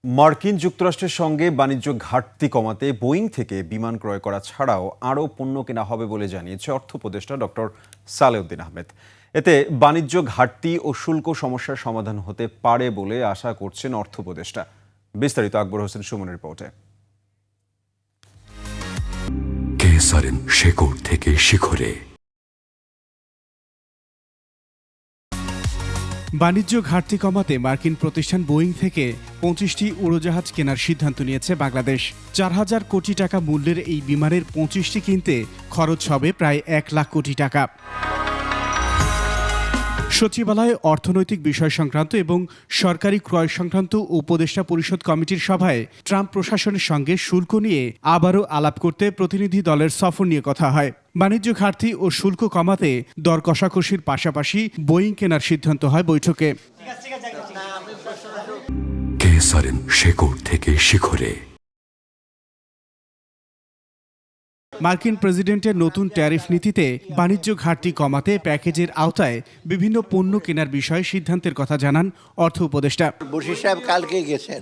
মার্কিন যুক্তরাষ্ট্রের সঙ্গে বাণিজ্য ঘাটতি কমাতে বোয়িং থেকে বিমান ক্রয় করা ছাড়াও আরও পণ্য কেনা হবে বলে জানিয়েছে অর্থ উপদেষ্টা ডক্টর সালেউদ্দিন আহমেদ। এতে বাণিজ্য ঘাটতি ও শুল্ক সমস্যার সমাধান হতে পারে বলে আশা করছেন অর্থ উপদেষ্টা। বিস্তারিত আকবর হোসেন সুমনের রিপোর্টে। কেসারেন শেকড় থেকে শিখরে। বাণিজ্য ঘাটতি কমাতে মার্কিন প্রতিষ্ঠান বোয়িং থেকে 25টি উড়োজাহাজ কেনার সিদ্ধান্ত নিয়েছে বাংলাদেশ। 4,000 কোটি টাকা মূল্যের এই বিমানের 25টি কিনতে খরচ হবে প্রায় 1 লাখ কোটি টাকা। সচিবালয়ে অর্থনৈতিক বিষয় সংক্রান্ত এবং সরকারি ক্রয় সংক্রান্ত উপদেষ্টা পরিষদ কমিটির সভায় ট্রাম্প প্রশাসনের সঙ্গে শুল্ক নিয়ে আবারও আলাপ করতে প্রতিনিধি দলের সফর নিয়ে কথা হয়। বাণিজ্য ঘাটতি ও শুল্ক কমাতে দর কষাকষির পাশাপাশি বোয়িং কেনার সিদ্ধান্ত হয় বৈঠকে। কেসারেন শেকড় থেকে শিখরে। মার্কিন প্রেসিডেন্টের নতুন ট্যারিফ নীতিতে বাণিজ্য ঘাটতি কমাতে প্যাকেজের আওতায় বিভিন্ন পণ্য কেনার বিষয়ে সিদ্ধান্তের কথা জানান অর্থ উপদেষ্টা। বশির সাহেব কালকে গেছেন,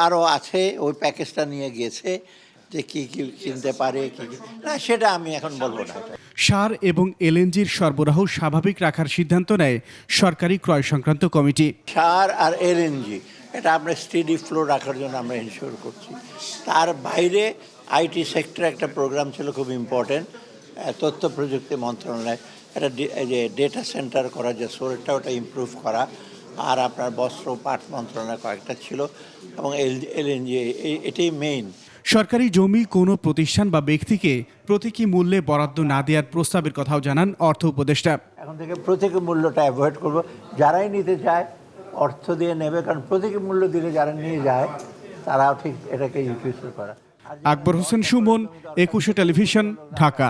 আরো আছে, ওই প্যাকেজটা নিয়ে গিয়েছে যে কি কি কিনতে পারে না সেটা আমি এখন বলবো না। সার এবং এলএনজির সরবরাহ স্বাভাবিক রাখার সিদ্ধান্ত নেয় সরকারি ক্রয় সংক্রান্ত কমিটি। সার আর এলএনজি এটা আমরা স্টেডি ফ্লো রাখার জন্য আমরা ইনশিওর করছি। তার বাইরে আইটি সেক্টরে একটা প্রোগ্রাম ছিল খুব ইম্পর্টেন্ট, তথ্য প্রযুক্তি মন্ত্রণালয় এটা যে ডেটা সেন্টার করা, যে সোলটা ওটা ইমপ্রুভ করা, আর আপনার বস্ত্র পাট মন্ত্রণালয় কয়েকটা ছিল, এবং এলএনজি এটাই মেইন। সরকারি জমি কোনো প্রতিষ্ঠান বা ব্যক্তিকে প্রতীকী মূল্যে বরাদ্দ না দেওয়ার প্রস্তাবের কথাও জানান অর্থ উপদেষ্টা। এখন থেকে প্রতীকী মূল্যটা অ্যাভয়েড করব, যারাই নিতে চায় অর্থ দিয়ে নেবে, কারণ প্রতীকী মূল্য দিলে যারা নিয়ে যায় তারাও ঠিক এটাকে ইউটিলাইজ করা। আকবর হোসেন সুমন, 21 টেলিভিশন, ঢাকা।